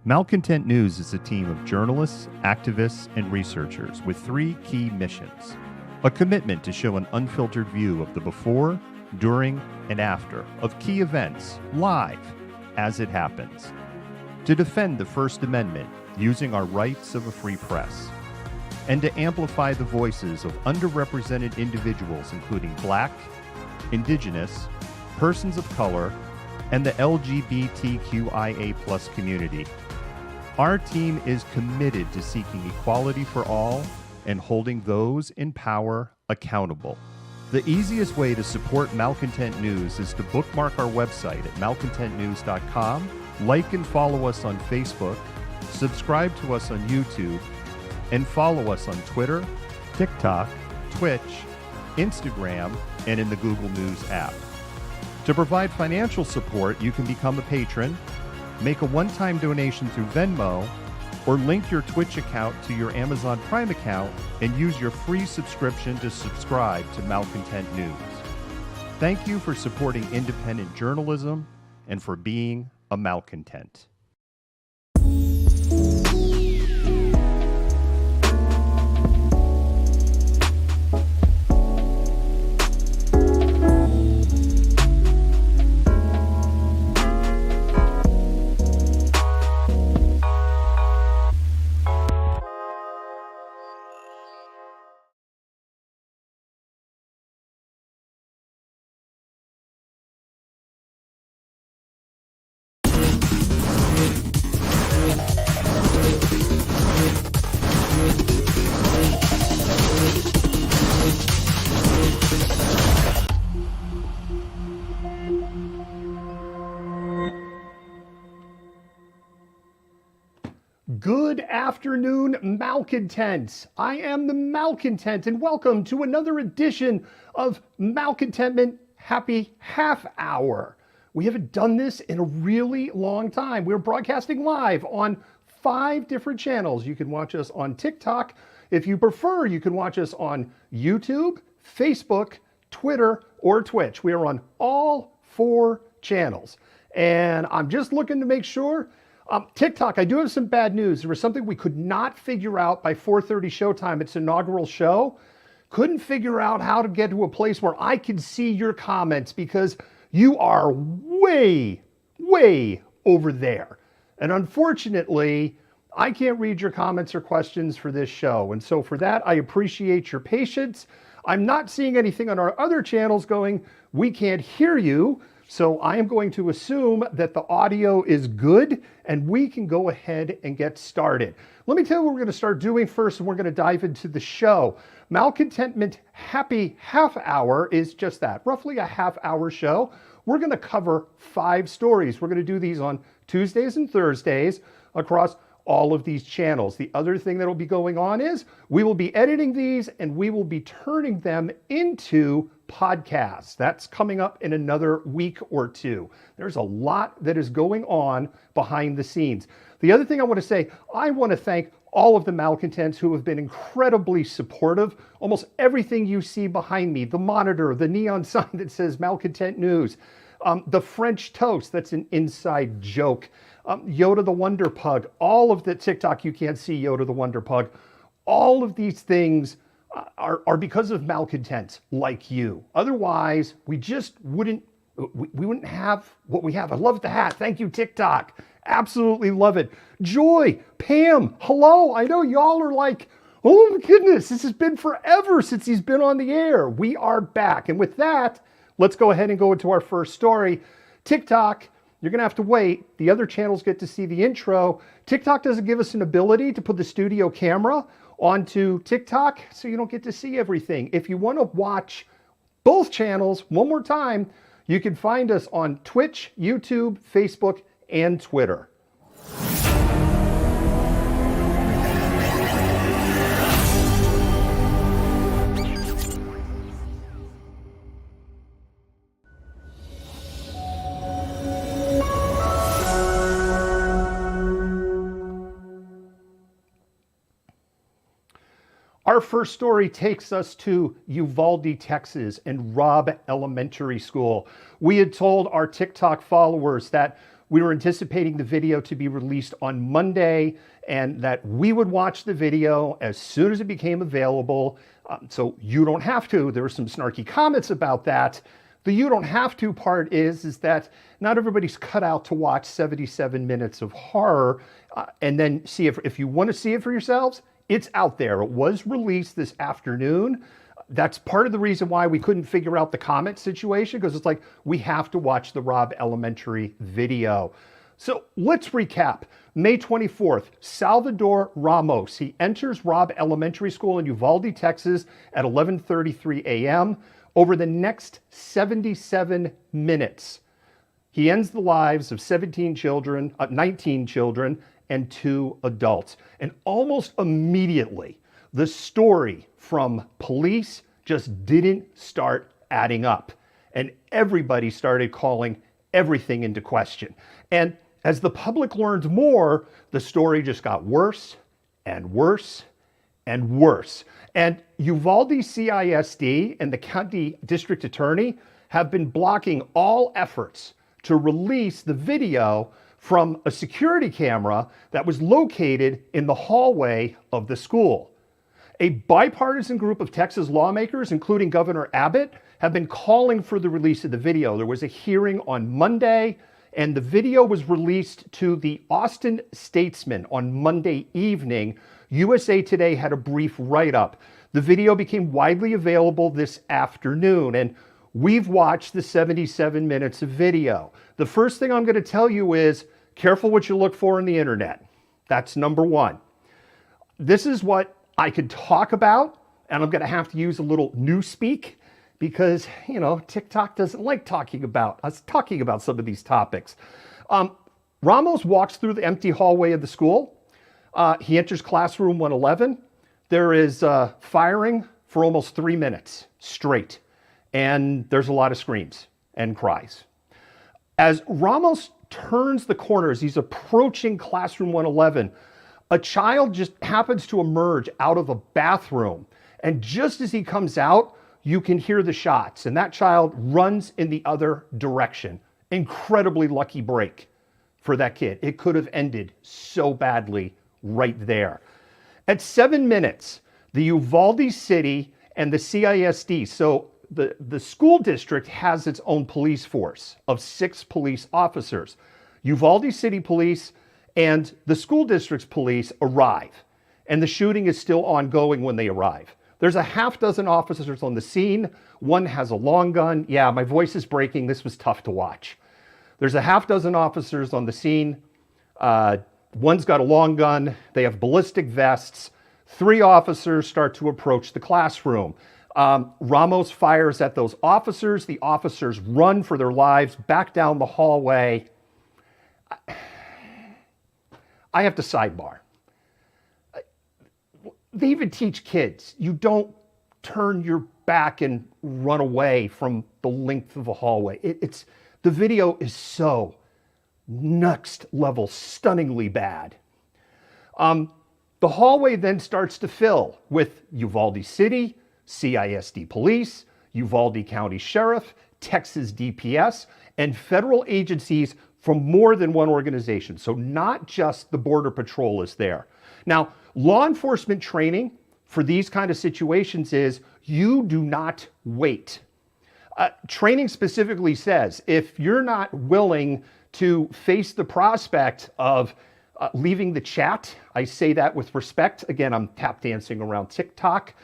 Malcontent News is a team of journalists, activists, and researchers with three key missions. A commitment to show an unfiltered view of the before, during, and after of key events, live, as it happens. To defend the First Amendment using our rights of a free press. And to amplify the voices of underrepresented individuals including Black, Indigenous, persons of color, and the LGBTQIA+ community. Our team is committed to seeking equality for all and holding those in power accountable. The easiest way to support Malcontent News is to bookmark our website at malcontentnews.com, like and follow us on Facebook, subscribe to us on YouTube, and follow us on Twitter, TikTok, Twitch, Instagram, and in the Google News app. To provide financial support, you can become a patron, make a one-time donation through Venmo, or link your Twitch account to your Amazon Prime account and use your free subscription to subscribe to Malcontent News. Thank you for supporting independent journalism and for being a malcontent. Good afternoon, malcontents. I am the Malcontent, and welcome to another edition of Malcontentment Happy Half Hour. We haven't done this in a really long time. We're broadcasting live on 5 different channels. You can watch us on TikTok. If you prefer, you can watch us on YouTube, Facebook, Twitter, or Twitch. We are on all 4 channels. And I'm just looking to make sure. TikTok, I do have some bad news. There was something we could not figure out by 4:30 showtime. Its inaugural show. Couldn't figure out how to get to a place where I could see your comments because you are way, way over there. And unfortunately, I can't read your comments or questions for this show. And so for that, I appreciate your patience. I'm not seeing anything on our other channels going, we can't hear you. So I am going to assume that the audio is good and we can go ahead and get started. Let me tell you what we're going to start doing first, and we're going to dive into the show. Malcontentment Happy Half Hour is just that, roughly a half-hour show. We're going to cover 5 stories. We're going to do these on Tuesdays and Thursdays across all of these channels. The other thing that will be going on is we will be editing these and we will be turning them into podcasts. That's coming up in another week or 2. There's a lot that is going on behind the scenes. The other thing I want to say, I want to thank all of the malcontents who have been incredibly supportive. Almost everything you see behind me, the monitor, the neon sign that says Malcontent News, the French toast, that's an inside joke. Yoda the Wonder Pug, all of the TikTok, you can't see Yoda the Wonder Pug. All of these things are because of malcontents like you. Otherwise, we just wouldn't have what we have. I love the hat. Thank you, TikTok. Absolutely love it. Joy, Pam, hello. I know y'all are like, oh my goodness, this has been forever since he's been on the air. We are back. And with that, let's go ahead and go into our first story. TikTok. You're going to have to wait. The other channels get to see the intro. TikTok doesn't give us an ability to put the studio camera onto TikTok, so you don't get to see everything. If you want to watch both channels one more time, you can find us on Twitch, YouTube, Facebook, and Twitter. Our first story takes us to Uvalde, Texas, and Robb Elementary School. We had told our TikTok followers that We were anticipating the video to be released on Monday and that we would watch the video as soon as it became available. So you don't have to. There were some snarky comments about that. The you don't have to part is that not everybody's cut out to watch 77 minutes of horror and then see if you want to see it for yourselves, it's out there. It was released this afternoon. That's part of the reason why we couldn't figure out the comment situation, because it's like, we have to watch the Robb Elementary video. So let's recap. May 24th, Salvador Ramos. He enters Robb Elementary School in Uvalde, Texas at 11:33 a.m. Over the next 77 minutes, he ends the lives of 19 children, and 2 adults. And almost immediately, the story from police just didn't start adding up. And everybody started calling everything into question. And as the public learned more, the story just got worse and worse and worse. And Uvalde CISD and the county district attorney have been blocking all efforts to release the video from a security camera that was located in the hallway of the school. A bipartisan group of Texas lawmakers, including Governor Abbott, have been calling for the release of the video. There was a hearing on Monday, and the video was released to the Austin Statesman on Monday evening. USA Today had a brief write-up. The video became widely available this afternoon, and we've watched the 77 minutes of video. The first thing I'm going to tell you is, careful what you look for on the internet. That's number one. This is what I could talk about, and I'm going to have to use a little newspeak because, TikTok doesn't like talking about some of these topics. Ramos walks through the empty hallway of the school. He enters classroom 111. There is firing for almost 3 minutes straight, and there's a lot of screams and cries. As Ramos turns the corner, as he's approaching classroom 111, a child just happens to emerge out of a bathroom. And just as he comes out, you can hear the shots. And that child runs in the other direction. Incredibly lucky break for that kid. It could have ended so badly right there. At 7 minutes, the Uvalde City and the CISD, so the school district has its own police force of 6 police officers. Uvalde City Police and the school district's police arrive, and the shooting is still ongoing when they arrive. There's a half dozen officers on the scene. One has a long gun. Yeah, my voice is breaking. This was tough to watch. There's a half dozen officers on the scene. One's got a long gun. They have ballistic vests. 3 officers start to approach the classroom. Ramos fires at those officers. The officers run for their lives back down the hallway. I have to sidebar. They even teach kids, you don't turn your back and run away from the length of a hallway. The video is so next level, stunningly bad. The hallway then starts to fill with Uvalde City, CISD Police, Uvalde County Sheriff, Texas DPS, and federal agencies from more than one organization. So not just the Border Patrol is there. Now, law enforcement training for these kind of situations is you do not wait. Training specifically says if you're not willing to face the prospect of leaving the chat, I say that with respect, again, I'm tap dancing around TikTok,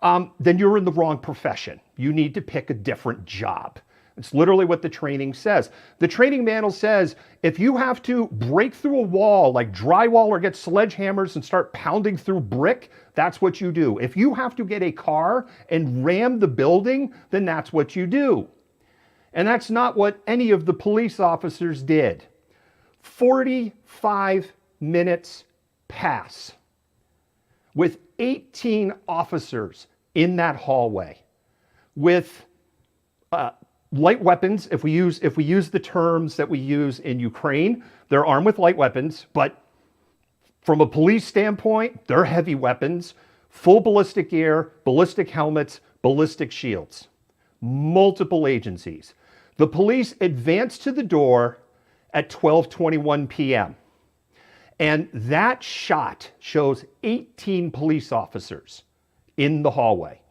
then you're in the wrong profession. You need to pick a different job. It's literally what the training says. The training manual says if you have to break through a wall like drywall or get sledgehammers and start pounding through brick, that's what you do. If you have to get a car and ram the building, then that's what you do. And that's not what any of the police officers did. 45 minutes pass with 18 officers in that hallway with light weapons. If we use the terms that we use in Ukraine, they're armed with light weapons, but from a police standpoint, they're heavy weapons, full ballistic gear, ballistic helmets, ballistic shields, multiple agencies. The police advance to the door at 12:21 p.m. And that shot shows 18 police officers in the hallway.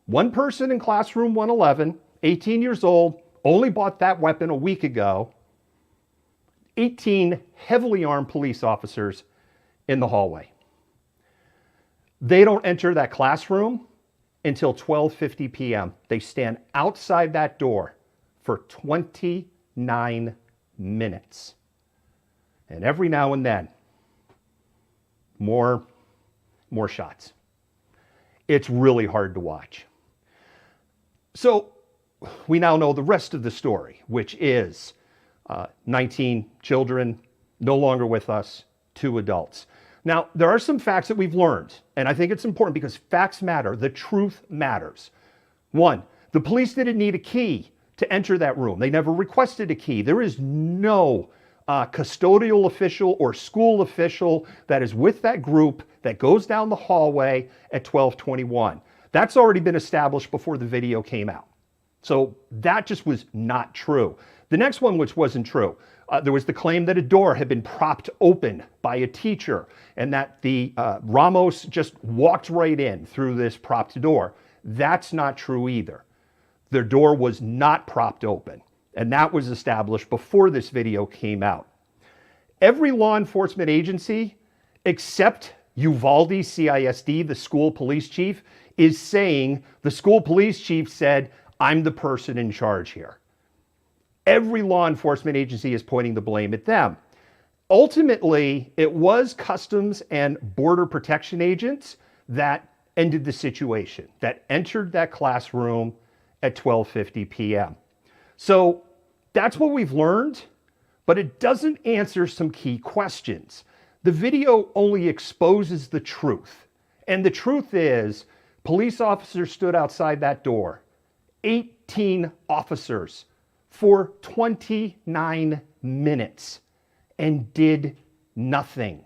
One person in classroom 111, 18 years old, only bought that weapon a week ago. 18 heavily armed police officers in the hallway. They don't enter that classroom until 12:50 p.m. They stand outside that door for 29 minutes. And every now and then, more shots. It's really hard to watch. So we now know the rest of the story, which is 19 children no longer with us, 2 adults. Now, there are some facts that we've learned, and I think it's important because facts matter. The truth matters. 1, the police didn't need a key to enter that room. They never requested a key. There is no custodial official or school official that is with that group that goes down the hallway at 12:21. That's already been established before the video came out. So that just was not true. The next one, which wasn't true, there was the claim that a door had been propped open by a teacher and that the Ramos just walked right in through this propped door. That's not true either. Their door was not propped open, and that was established before this video came out. Every law enforcement agency, except Uvalde CISD, the school police chief, is saying the school police chief said, "I'm the person in charge here." Every law enforcement agency is pointing the blame at them. Ultimately, it was Customs and Border Protection agents that ended the situation, that entered that classroom at 12:50 p.m. So that's what we've learned, but it doesn't answer some key questions. The video only exposes the truth. And the truth is, police officers stood outside that door, 18 officers, for 29 minutes and did nothing.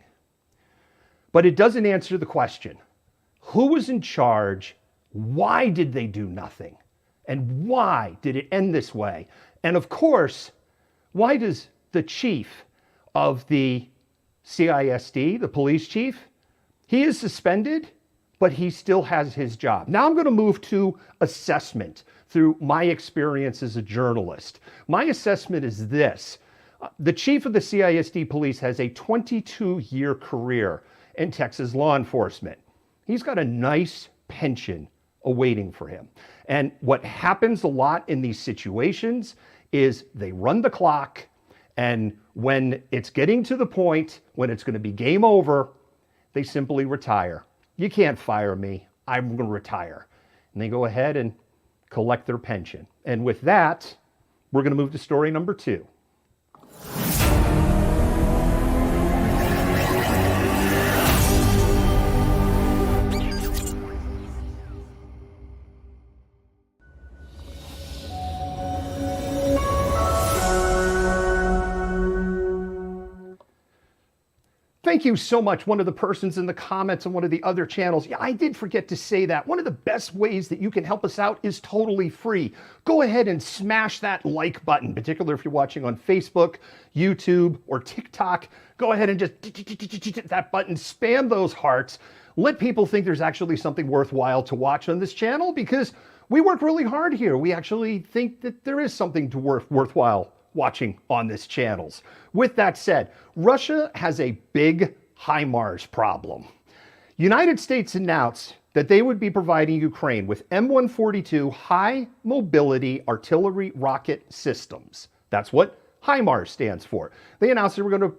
But it doesn't answer the question. Who was in charge? Why did they do nothing? And why did it end this way? And of course, why does the chief of the CISD, the police chief, he is suspended, but he still has his job. Now I'm going to move to assessment through my experience as a journalist. My assessment is this. The chief of the CISD police has a 22-year career in Texas law enforcement. He's got a nice pension awaiting for him. And what happens a lot in these situations is they run the clock, and when it's getting to the point when it's going to be game over, they simply retire. You can't fire me. I'm going to retire. And they go ahead and collect their pension. And with that, we're going to move to story number 2. Thank you so much. One of the persons in the comments on one of the other channels. Yeah, I did forget to say that. One of the best ways that you can help us out is totally free. Go ahead and smash that like button, particularly if you're watching on Facebook, YouTube, or TikTok. Go ahead and just that button, spam those hearts. Let people think there's actually something worthwhile to watch on this channel because we work really hard here. We actually think that there is something to worthwhile watching on this channels. With that said, Russia has a big HIMARS problem. United States announced that they would be providing Ukraine with M142 high mobility artillery rocket systems. That's what HIMARS stands for. They announced they were going to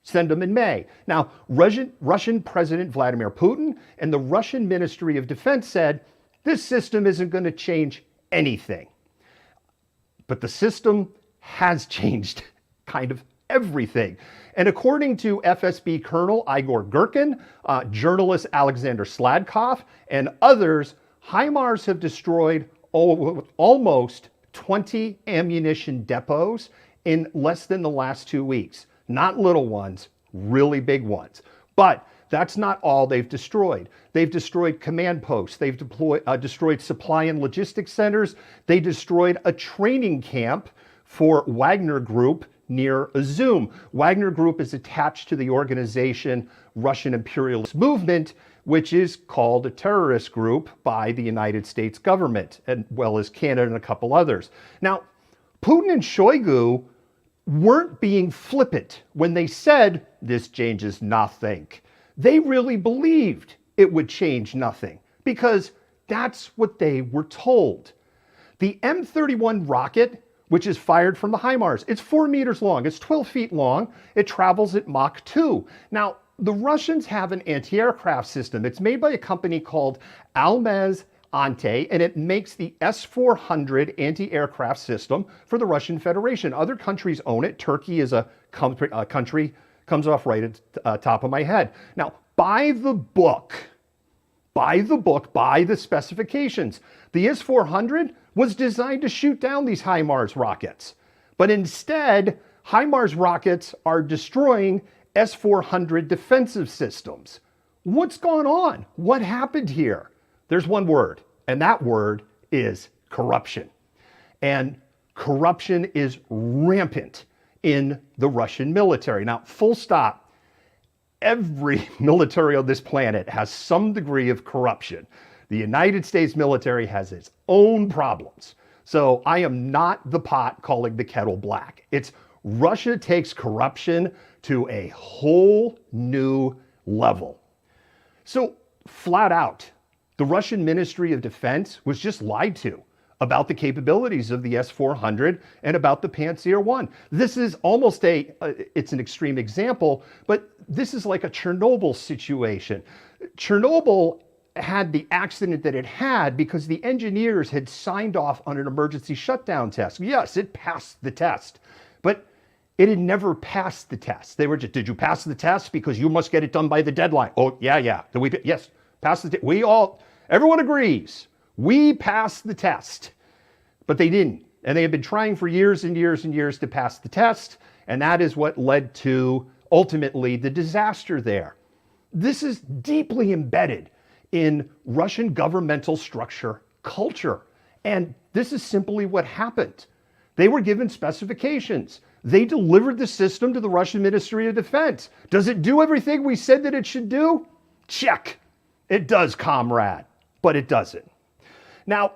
send them in May. Now, Russian President Vladimir Putin and the Russian Ministry of Defense said, this system isn't going to change anything. But the system has changed kind of everything. And according to FSB Colonel Igor Girkin, journalist Alexander Sladkov, and others, HIMARS have destroyed almost 20 ammunition depots in less than the last 2 weeks. Not little ones, really big ones. But that's not all they've destroyed. They've destroyed command posts. They've destroyed supply and logistics centers. They destroyed a training camp for Wagner Group near Izum. Wagner Group is attached to the organization Russian Imperialist Movement, which is called a terrorist group by the United States government, as well as Canada and a couple others. Now, Putin and Shoigu weren't being flippant when they said this changes nothing. They really believed it would change nothing because that's what they were told. The M31 rocket, which is fired from the HIMARS, it's 4 meters long, it's 12 feet long, it travels at Mach 2. Now, the Russians have an anti-aircraft system. It's made by a company called Almaz Ante, and it makes the S-400 anti-aircraft system for the Russian Federation. Other countries own it. Turkey is a country, comes off right at the top of my head. Now, by the specifications, the S-400 was designed to shoot down these HIMARS rockets. But instead, HIMARS rockets are destroying S-400 defensive systems. What's going on? What happened here? There's one word, and that word is corruption. And corruption is rampant in the Russian military. Now, full stop, every military on this planet has some degree of corruption. The United States military has its own problems. So I am not the pot calling the kettle black. It's Russia takes corruption to a whole new level. So flat out, the Russian Ministry of Defense was just lied to about the capabilities of the S-400 and about the Pantsir 1. This is almost it's an extreme example, but this is like a Chernobyl situation. Chernobyl had the accident that it had because the engineers had signed off on an emergency shutdown test. Yes, it passed the test, but it had never passed the test. They were just, did you pass the test? Because you must get it done by the deadline. Oh, yeah. Yes, pass the test. Everyone agrees. We passed the test. But they didn't. And they had been trying for years and years and years to pass the test. And that is what led to, ultimately, the disaster there. This is deeply embedded in Russian governmental structure culture. And this is simply what happened. They were given specifications. They delivered the system to the Russian Ministry of Defense. Does it do everything we said that it should do? Check. It does, comrade, but it doesn't. Now,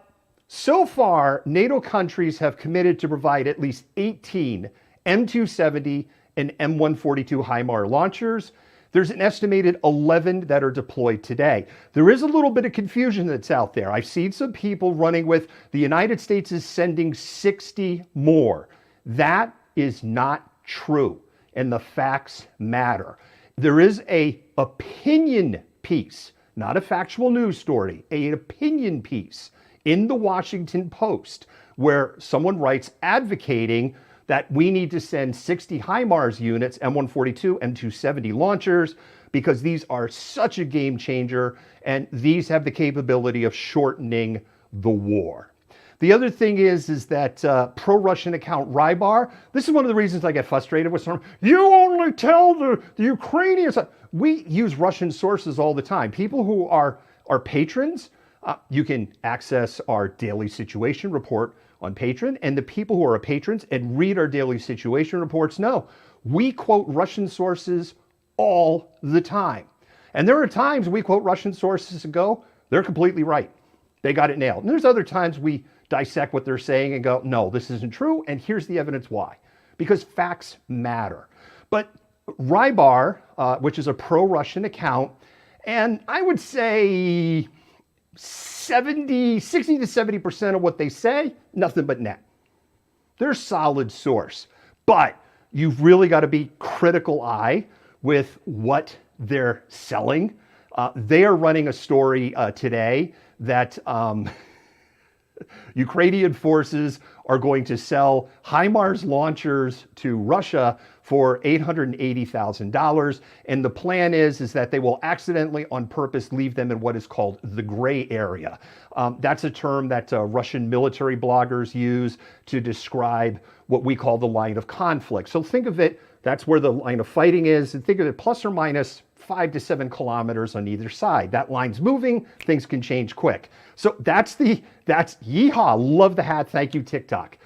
so far, NATO countries have committed to provide at least 18 M270 and M142 HIMARS launchers. There's an estimated 11 that are deployed today. There is a little bit of confusion that's out there. I've seen some people running with the United States is sending 60 more. That is not true, and the facts matter. There is an opinion piece, not a factual news story, an opinion piece in the Washington Post where someone writes advocating that we need to send 60 HIMARS units, M142, M270 launchers, because these are such a game changer and these have the capability of shortening the war. The other thing is that pro-Russian account Rybar, this is one of the reasons I get frustrated with some, you only tell the Ukrainians. We use Russian sources all the time. People who are patrons, you can access our daily situation report on Patreon, and the people who are patrons and read our daily situation reports know we quote Russian sources all the time. And there are times we quote Russian sources and go, they're completely right. They got it nailed. And there's other times we dissect what they're saying and go, no, this isn't true, and here's the evidence why. Because facts matter. But Rybar, which is a pro-Russian account, and I would say 60 to 70% of what they say, nothing but net. They're a solid source. But you've really got to be critical eye with what they're selling. They are running a story today that Ukrainian forces are going to sell HIMARS launchers to Russia for $880,000. And the plan is that they will accidentally, on purpose, leave them in what is called the gray area. That's a term that Russian military bloggers use to describe what we call the line of conflict. So think of it, that's where the line of fighting is, and think of it plus or minus 5 to 7 kilometers on either side. That line's moving, things can change quick. So that's yeehaw, love the hat, thank you TikTok.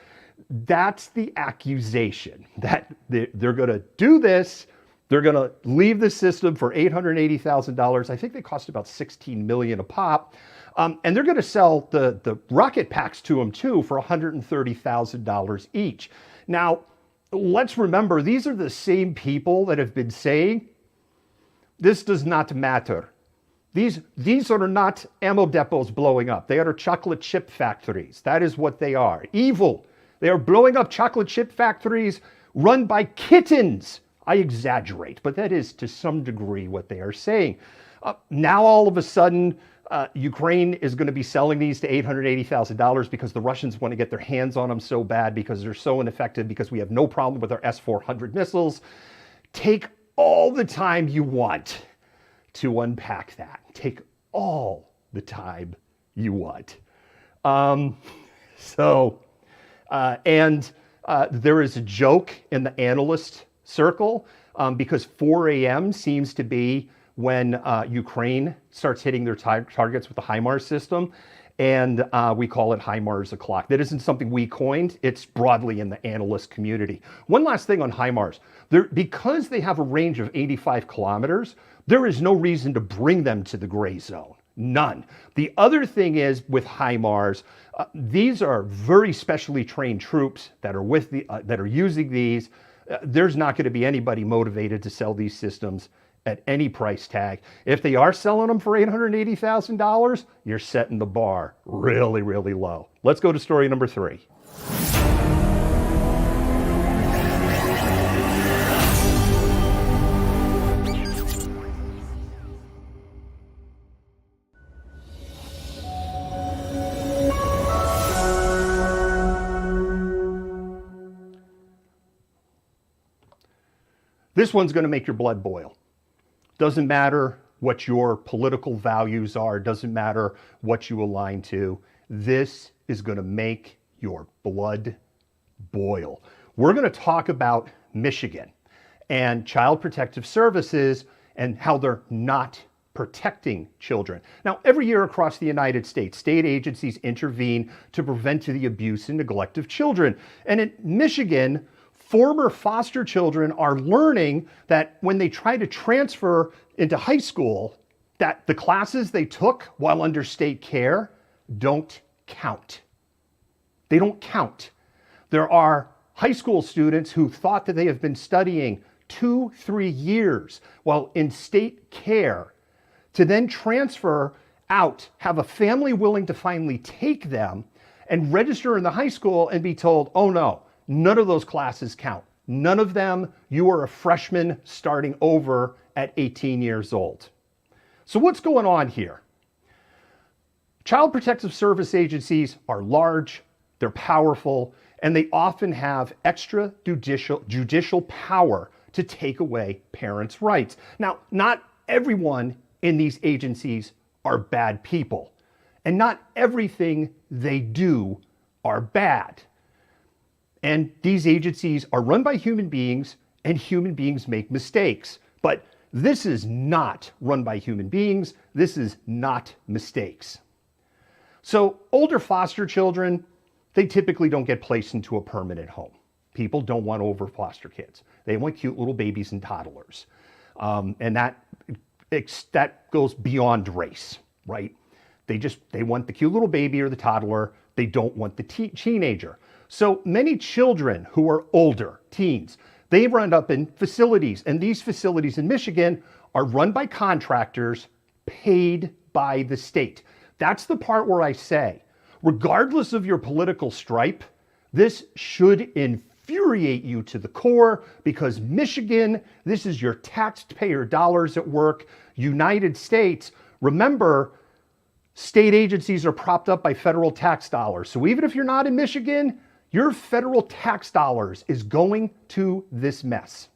That's the accusation, that they're going to do this. They're going to leave the system for $880,000. I think they cost about $16 million a pop. And they're going to sell the rocket packs to them too for $130,000 each. Now, let's remember, these are the same people that have been saying, this does not matter. These are not ammo depots blowing up. They are chocolate chip factories. That is what they are. Evil. They are blowing up chocolate chip factories run by kittens. I exaggerate, but that is to some degree what they are saying. Now all of a sudden, Ukraine is going to be selling these to $880,000 because the Russians want to get their hands on them so bad because they're so ineffective, because we have no problem with our S-400 missiles. Take all the time you want to unpack that. Take all the time you want. There is a joke in the analyst circle because 4 a.m. seems to be when Ukraine starts hitting their targets with the HIMARS system. And we call it HIMARS o'clock. That isn't something we coined. It's broadly in the analyst community. One last thing on HIMARS. Because they have a range of 85 kilometers, there is no reason to bring them to the gray zone. None. The other thing is with HIMARS, these are very specially trained troops that are that are using these. There's not going to be anybody motivated to sell these systems at any price tag. If they are selling them for $880,000, you're setting the bar really, really low. Let's go to story number 3. This one's going to make your blood boil. Doesn't matter what your political values are, doesn't matter what you align to. This is going to make your blood boil. We're going to talk about Michigan and Child Protective Services and how they're not protecting children. Now, every year across the United States, state agencies intervene to prevent the abuse and neglect of children. And in Michigan, former foster children are learning that when they try to transfer into high school, that the classes they took while under state care don't count. They don't count. There are high school students who thought that they have been studying 2-3 years while in state care to then transfer out, have a family willing to finally take them and register in the high school and be told, oh no, none of those classes count. None of them. You are a freshman starting over at 18 years old. So what's going on here? Child Protective Service agencies are large, they're powerful, and they often have extrajudicial power to take away parents' rights. Now, not everyone in these agencies are bad people, and not everything they do are bad. And these agencies are run by human beings, and human beings make mistakes. But this is not run by human beings. This is not mistakes. So older foster children, they typically don't get placed into a permanent home. People don't want over foster kids. They want cute little babies and toddlers. And that goes beyond race, right? They want the cute little baby or the toddler. They don't want the teenager. So many children who are older, teens, they end up in facilities. And these facilities in Michigan are run by contractors paid by the state. That's the part where I say, regardless of your political stripe, this should infuriate you to the core, because Michigan, this is your taxpayer dollars at work. United States, remember, state agencies are propped up by federal tax dollars. So even if you're not in Michigan, your federal tax dollars is going to this mess.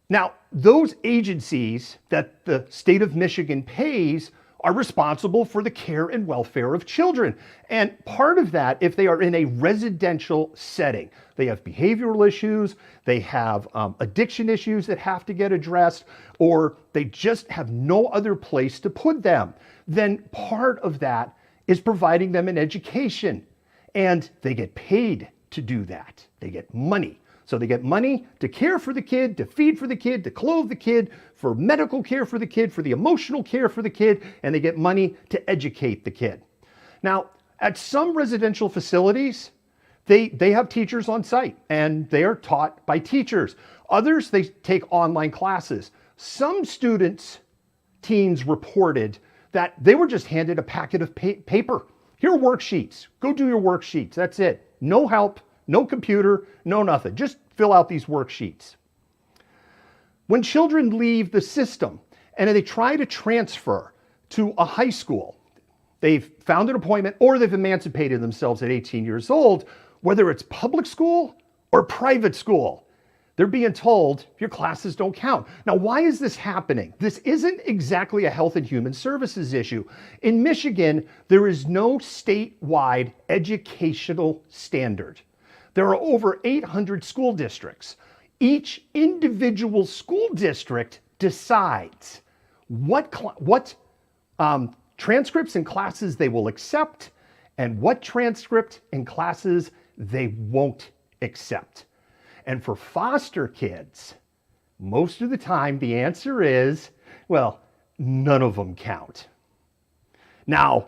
Now, those agencies that the state of Michigan pays are responsible for the care and welfare of children. And part of that, if they are in a residential setting, they have behavioral issues, they have addiction issues that have to get addressed, or they just have no other place to put them, then part of that is providing them an education. And they get paid to do that. They get money. So they get money to care for the kid, to feed for the kid, to clothe the kid, for medical care for the kid, for the emotional care for the kid, and they get money to educate the kid. Now, at some residential facilities, they have teachers on site and they are taught by teachers. Others, they take online classes. Some teens reported that they were just handed a packet of paper. Here are worksheets. Go do your worksheets. That's it. No help, no computer, no nothing. Just fill out these worksheets. When children leave the system and they try to transfer to a high school, they've found an appointment or they've emancipated themselves at 18 years old, whether it's public school or private school, they're being told your classes don't count. Now, why is this happening? This isn't exactly a Health and Human Services issue. In Michigan, there is no statewide educational standard. There are over 800 school districts. Each individual school district decides what transcripts and classes they will accept and what transcript and classes they won't accept. And for foster kids, most of the time the answer is, well, none of them count. Now,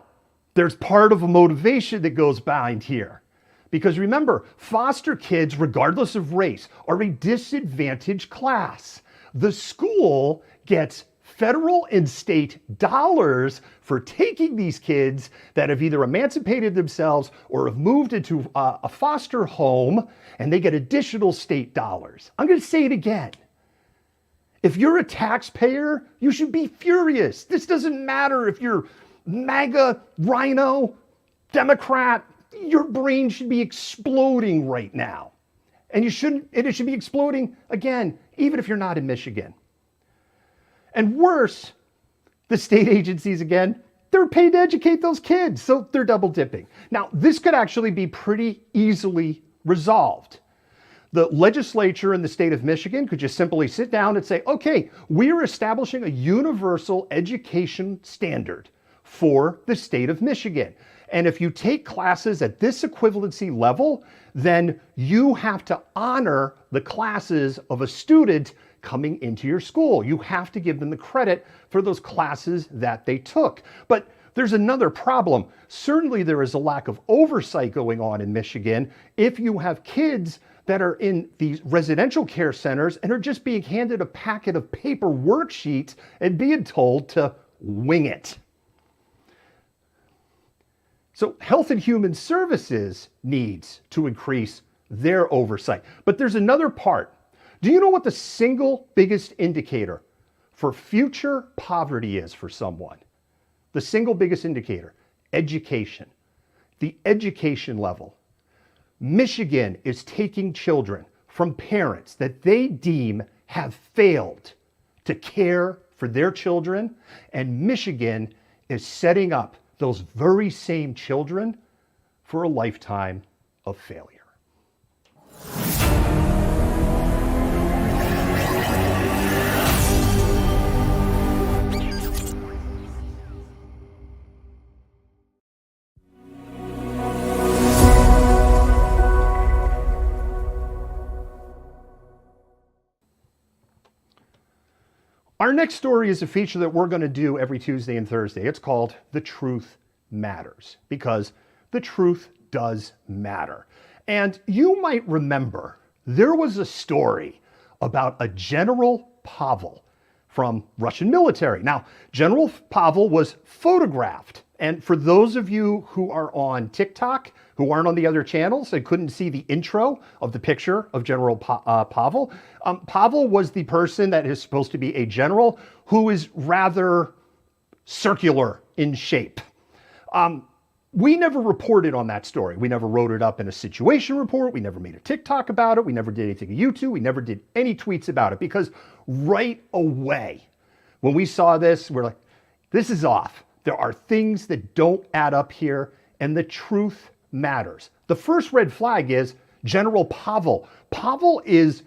there's part of a motivation that goes behind here. Because remember, foster kids, regardless of race, are a disadvantaged class. The school gets federal and state dollars for taking these kids that have either emancipated themselves or have moved into a foster home, and they get additional state dollars. I'm going to say it again. If you're a taxpayer, you should be furious. This doesn't matter if you're MAGA, Rhino, Democrat. Your brain should be exploding right now. And it should be exploding again, even if you're not in Michigan. And worse, the state agencies, again, they're paid to educate those kids, so they're double dipping. Now, this could actually be pretty easily resolved. The legislature in the state of Michigan could just simply sit down and say, okay, we're establishing a universal education standard for the state of Michigan. And if you take classes at this equivalency level, then you have to honor the classes of a student coming into your school. You have to give them the credit for those classes that they took. But there's another problem. Certainly there is a lack of oversight going on in Michigan if you have kids that are in these residential care centers and are just being handed a packet of paper worksheets and being told to wing it. So Health and Human Services needs to increase their oversight. But there's another part. Do you know what the single biggest indicator for future poverty is for someone? The single biggest indicator, education. The education level. Michigan is taking children from parents that they deem have failed to care for their children, and Michigan is setting up those very same children for a lifetime of failure. Our next story is a feature that we're going to do every Tuesday and Thursday. It's called The Truth Matters, because the truth does matter. And you might remember there was a story about a General Pavel from Russian military. Now, General Pavel was photographed. And for those of you who are on TikTok, who aren't on the other channels and couldn't see the intro of the picture of General Pavel, Pavel was the person that is supposed to be a general who is rather circular in shape. We never reported on that story. We never wrote it up in a situation report. We never made a TikTok about it. We never did anything on YouTube. We never did any tweets about it, because right away, when we saw this, we're like, this is off. There are things that don't add up here, and the truth matters. The first red flag is General Pavel. Pavel is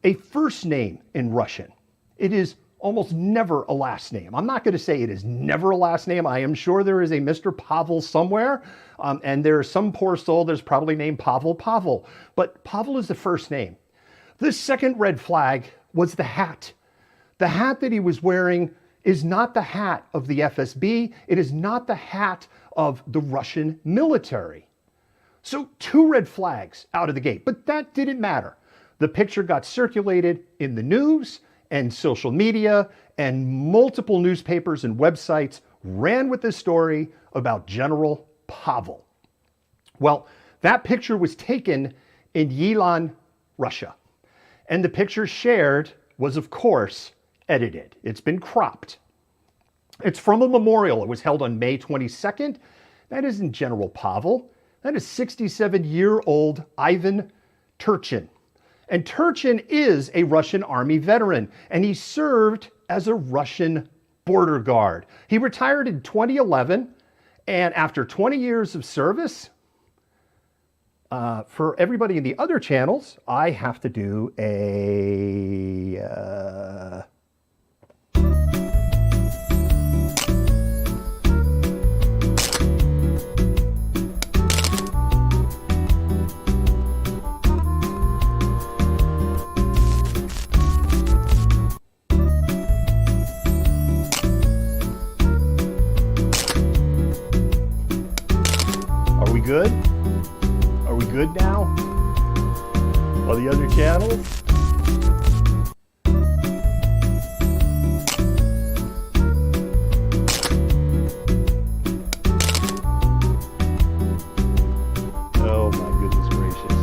a first name in Russian. It is almost never a last name. I'm not going to say it is never a last name. I am sure there is a Mr. Pavel somewhere, and there is some poor soul that's probably named Pavel, but Pavel is the first name. The second red flag was the hat. The hat that he was wearing is not the hat of the FSB. It is not the hat of the Russian military. So 2 red flags out of the gate, but that didn't matter. The picture got circulated in the news and social media, and multiple newspapers and websites ran with this story about General Pavel. Well, that picture was taken in Yilan, Russia. And the picture shared was, of course, edited. It's been cropped. It's from a memorial. It was held on May 22nd. That isn't General Pavel. That is 67-year-old Ivan Turchin. And Turchin is a Russian army veteran, and he served as a Russian border guard. He retired in 2011, and after 20 years of service, for everybody in the other channels, I have to do a... Are we good? Are we good now? On the other channels? Oh my goodness gracious.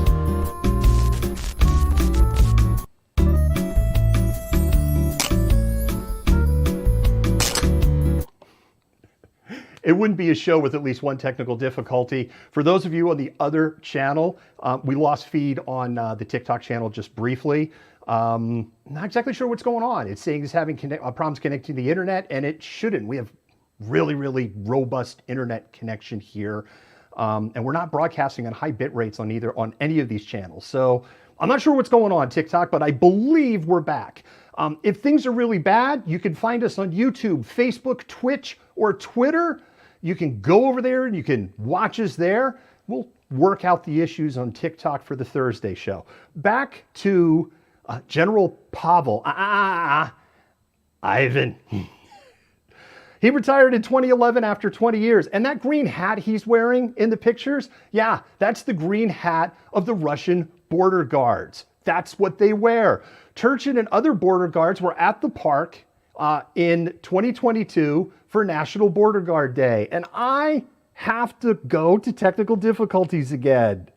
It wouldn't be a show with at least one technical difficulty. For those of you on the other channel, we lost feed on the TikTok channel just briefly. Not exactly sure what's going on. It's saying it's having problems connecting to the internet, and it shouldn't. We have really, really robust internet connection here. And we're not broadcasting on high bit rates on any of these channels. So I'm not sure what's going on TikTok, but I believe we're back. If things are really bad, you can find us on YouTube, Facebook, Twitch, or Twitter. You can go over there and you can watch us there. We'll work out the issues on TikTok for the Thursday show. Back to General Pavel. Ivan. He retired in 2011 after 20 years. And that green hat he's wearing in the pictures, yeah, that's the green hat of the Russian border guards. That's what they wear. Turchin and other border guards were at the park in 2022 for National Border Guard Day. And I have to go to technical difficulties again.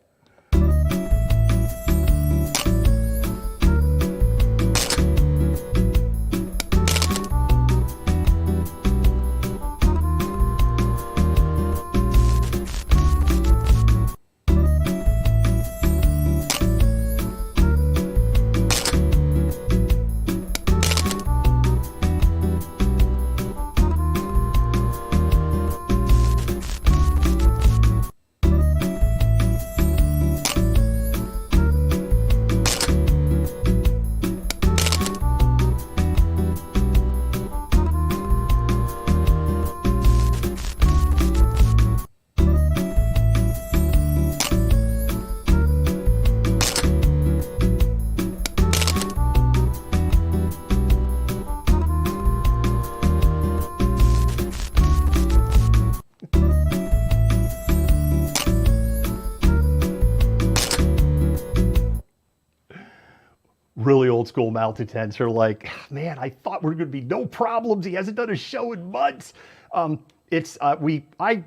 Really old school malcontents are like, man, I thought we were going to be no problems. He hasn't done a show in months. I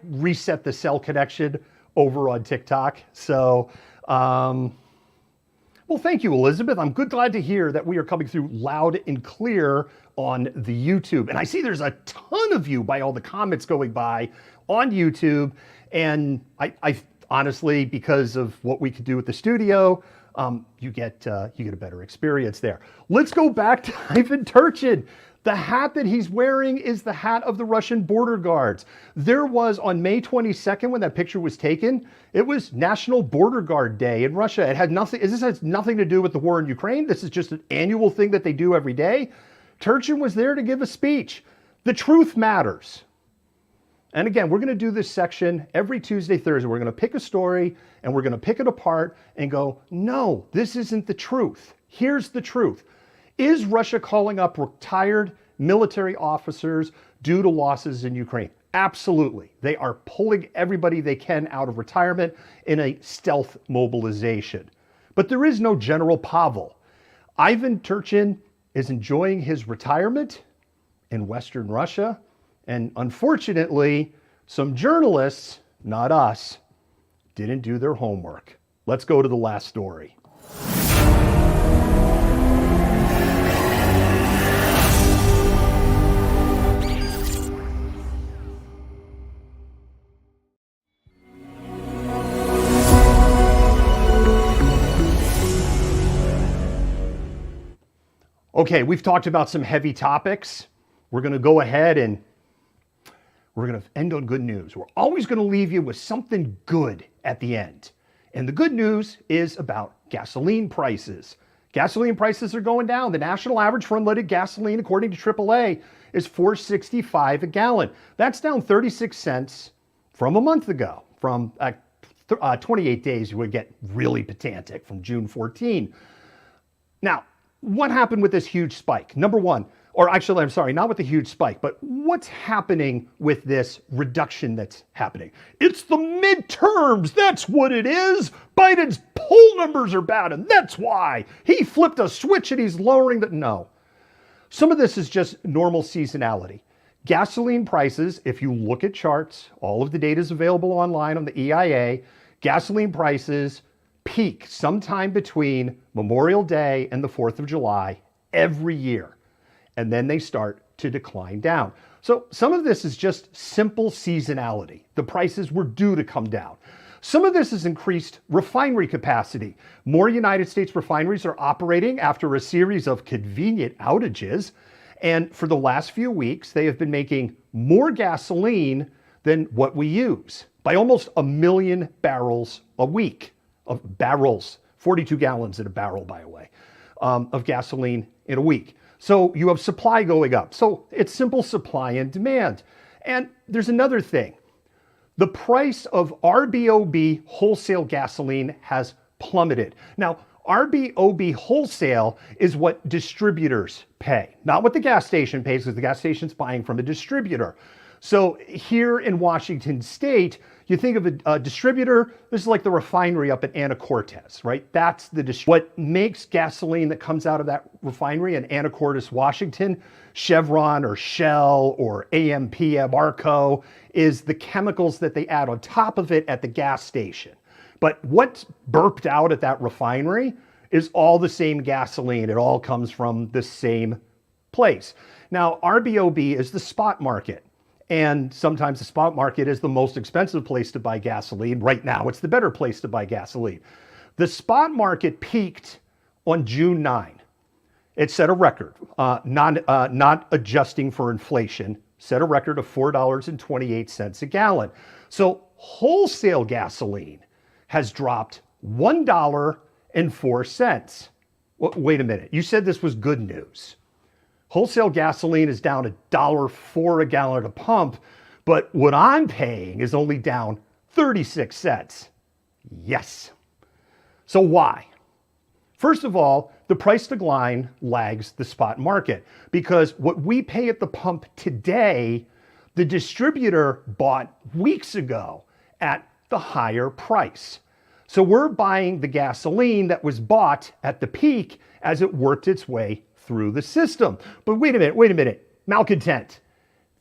reset the cell connection over on TikTok. So, well, thank you, Elizabeth. I'm glad to hear that we are coming through loud and clear on the YouTube. And I see there's a ton of you by all the comments going by on YouTube. And I honestly, because of what we could do with the studio, you get a better experience there. Let's go back to Ivan Turchin. The hat that he's wearing is the hat of the Russian border guards. There was on May 22nd when that picture was taken, it was National Border Guard Day in Russia. This has nothing to do with the war in Ukraine. This is just an annual thing that they do every day. Turchin was there to give a speech. The truth matters. And again, we're going to do this section every Tuesday, Thursday. We're going to pick a story and we're going to pick it apart and go, no, this isn't the truth. Here's the truth. Is Russia calling up retired military officers due to losses in Ukraine? Absolutely. They are pulling everybody they can out of retirement in a stealth mobilization. But there is no General Pavel. Ivan Turchin is enjoying his retirement in Western Russia. And unfortunately, some journalists, not us, didn't do their homework. Let's go to the last story. Okay, we've talked about some heavy topics. We're going to go ahead and we're going to end on good news. We're always going to leave you with something good at the end. And the good news is about gasoline prices. Gasoline prices are going down. The national average for unleaded gasoline, according to AAA, is $4.65 a gallon. That's down 36 cents from a month ago. From 28 days, you would get really pedantic from June 14. Now, what happened with this huge spike? Number one, or actually, I'm sorry, not with the huge spike, but what's happening with this reduction that's happening? It's the midterms. That's what it is. Biden's poll numbers are bad, and that's why he flipped a switch and he's lowering the. No. Some of this is just normal seasonality. Gasoline prices, if you look at charts, all of the data is available online on the EIA. Gasoline prices peak sometime between Memorial Day and the 4th of July every year. And then they start to decline down. So some of this is just simple seasonality. The prices were due to come down. Some of this is increased refinery capacity. More United States refineries are operating after a series of convenient outages. And for the last few weeks, they have been making more gasoline than what we use by almost 1 million barrels a week. Of barrels, 42 gallons in a barrel, by the way, of gasoline in a week. So you have supply going up. So it's simple supply and demand. And there's another thing. The price of RBOB wholesale gasoline has plummeted. Now, RBOB wholesale is what distributors pay, not what the gas station pays, because the gas station's buying from a distributor. So here in Washington State, you think of a distributor, this is like the refinery up at Anacortes, right? That's what makes gasoline that comes out of that refinery in Anacortes, Washington, Chevron or Shell or AMP, Abarco, is the chemicals that they add on top of it at the gas station. But what's burped out at that refinery is all the same gasoline. It all comes from the same place. Now, RBOB is the spot market. And sometimes the spot market is the most expensive place to buy gasoline. Right now, it's the better place to buy gasoline. The spot market peaked on June 9. It set a record, not adjusting for inflation, set a record of $4.28 a gallon. So wholesale gasoline has dropped $1.04. Well, wait a minute, you said this was good news. Wholesale gasoline is down $1.04 a gallon at a pump, but what I'm paying is only down 36 cents. Yes. So why? First of all, the price decline lags the spot market because what we pay at the pump today, the distributor bought weeks ago at the higher price. So we're buying the gasoline that was bought at the peak as it worked its way through the system. But wait a minute, malcontent.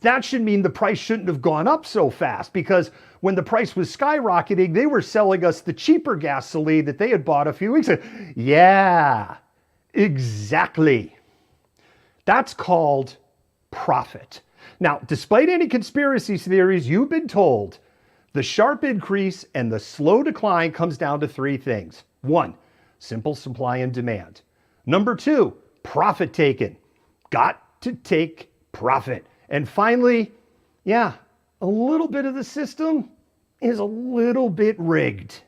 That should mean the price shouldn't have gone up so fast because when the price was skyrocketing, they were selling us the cheaper gasoline that they had bought a few weeks ago. Yeah, exactly. That's called profit. Now, despite any conspiracy theories, you've been told the sharp increase and the slow decline comes down to three things. One, simple supply and demand. Number two, profit taken. Got to take profit. And finally, yeah, a little bit of the system is a little bit rigged.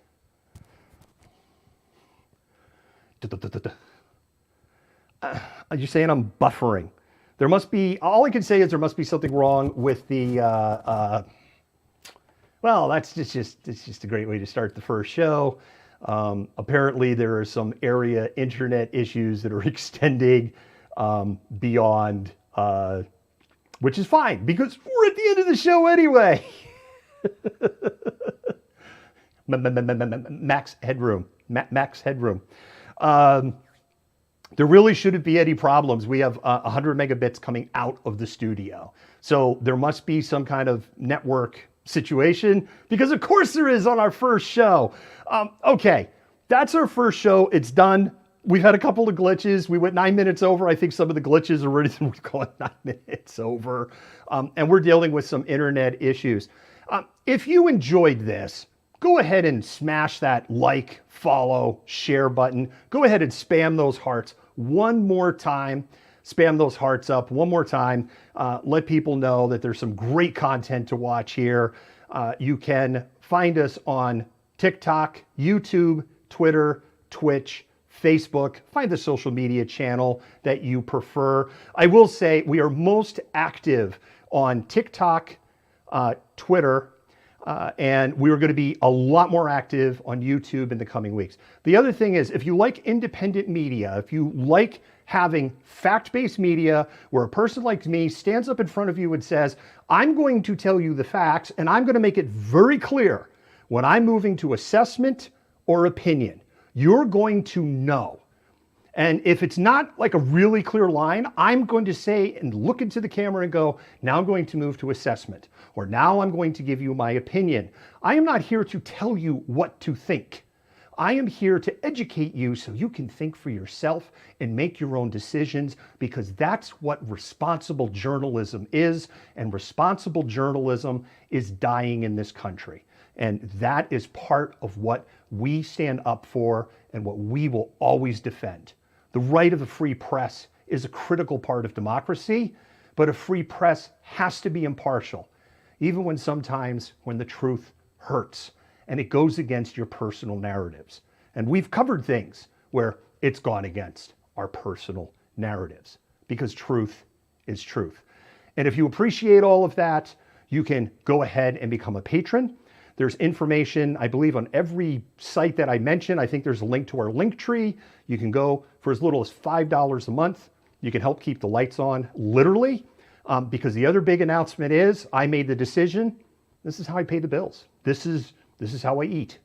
Are you saying I'm buffering? There must be, all I can say is there must be something wrong with the, well, it's just a great way to start the first show. Apparently there are some area internet issues that are extending beyond, which is fine because we're at the end of the show anyway. Max headroom. Max headroom. There really shouldn't be any problems. We have 100 megabits coming out of the studio. So there must be some kind of network situation because of course there is on our first show. Okay, that's our first show. It's done. We've had a couple of glitches. We went 9 minutes over. I think some of the glitches are already, we call it 9 minutes over. And we're dealing with some internet issues. If you enjoyed this, go ahead and smash that like, follow, share button. Go ahead and spam those hearts one more time. Spam those hearts up one more time. Let people know that there's some great content to watch here. You can find us on TikTok, YouTube, Twitter, Twitch, Facebook. Find the social media channel that you prefer. I will say we are most active on TikTok, Twitter, and we are going to be a lot more active on YouTube in the coming weeks. The other thing is, if you like independent media, if you like having fact-based media where a person like me stands up in front of you and says, I'm going to tell you the facts and I'm going to make it very clear when I'm moving to assessment or opinion, you're going to know. And if it's not like a really clear line, I'm going to say and look into the camera and go, now I'm going to move to assessment, or now I'm going to give you my opinion. I am not here to tell you what to think. I am here to educate you so you can think for yourself and make your own decisions, because that's what responsible journalism is. And responsible journalism is dying in this country. And that is part of what we stand up for and what we will always defend. The right of the free press is a critical part of democracy, but a free press has to be impartial, even when sometimes when the truth hurts and it goes against your personal narratives. And we've covered things where it's gone against our personal narratives, because truth is truth. And if you appreciate all of that, you can go ahead and become a patron. There's information, I believe, on every site that I mentioned. I think there's a link to our link tree. You can go for as little as $5 a month. You can help keep the lights on, literally, because the other big announcement is I made the decision. This is how I pay the bills. This is how I eat.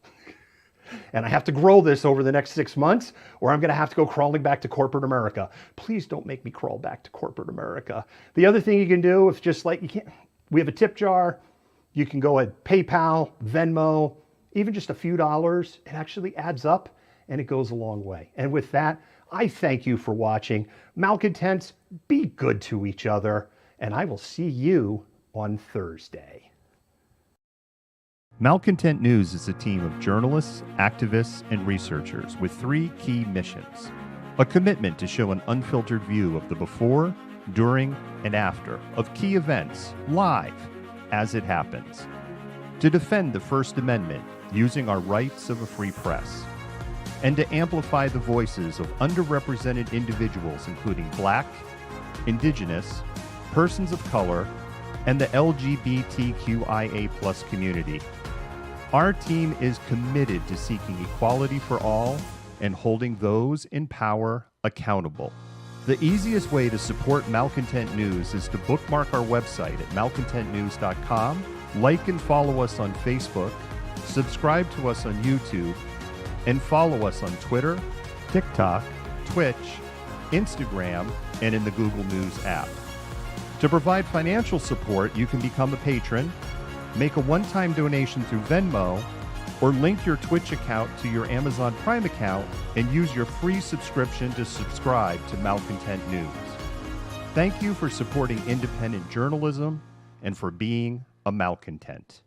And I have to grow this over the next 6 months, or I'm going to have to go crawling back to corporate America. Please don't make me crawl back to corporate America. The other thing you can do, if just like you can't, we have a tip jar. You can go at PayPal, Venmo, even just a few dollars. It actually adds up and it goes a long way. And with that, I thank you for watching. Malcontents, be good to each other, and I will see you on Thursday. Malcontent News is a team of journalists, activists, and researchers with 3 key missions. A commitment to show an unfiltered view of the before, during, and after of key events, live, as it happens. To defend the First Amendment using our rights of a free press. And to amplify the voices of underrepresented individuals, including Black, Indigenous, persons of color, and the LGBTQIA+ community. Our team is committed to seeking equality for all and holding those in power accountable. The easiest way to support Malcontent News is to bookmark our website at malcontentnews.com, like and follow us on Facebook, subscribe to us on YouTube, and follow us on Twitter, TikTok, Twitch, Instagram, and in the Google News app. To provide financial support, you can become a patron, make a one-time donation through Venmo, or link your Twitch account to your Amazon Prime account and use your free subscription to subscribe to Malcontent News. Thank you for supporting independent journalism and for being a malcontent.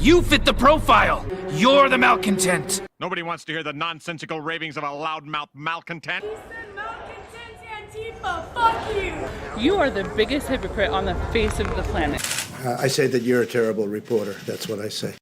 You fit the profile. You're the malcontent. Nobody wants to hear the nonsensical ravings of a loudmouth malcontent. He said malcontent Antifa, fuck you! You are the biggest hypocrite on the face of the planet. I say that you're a terrible reporter. That's what I say.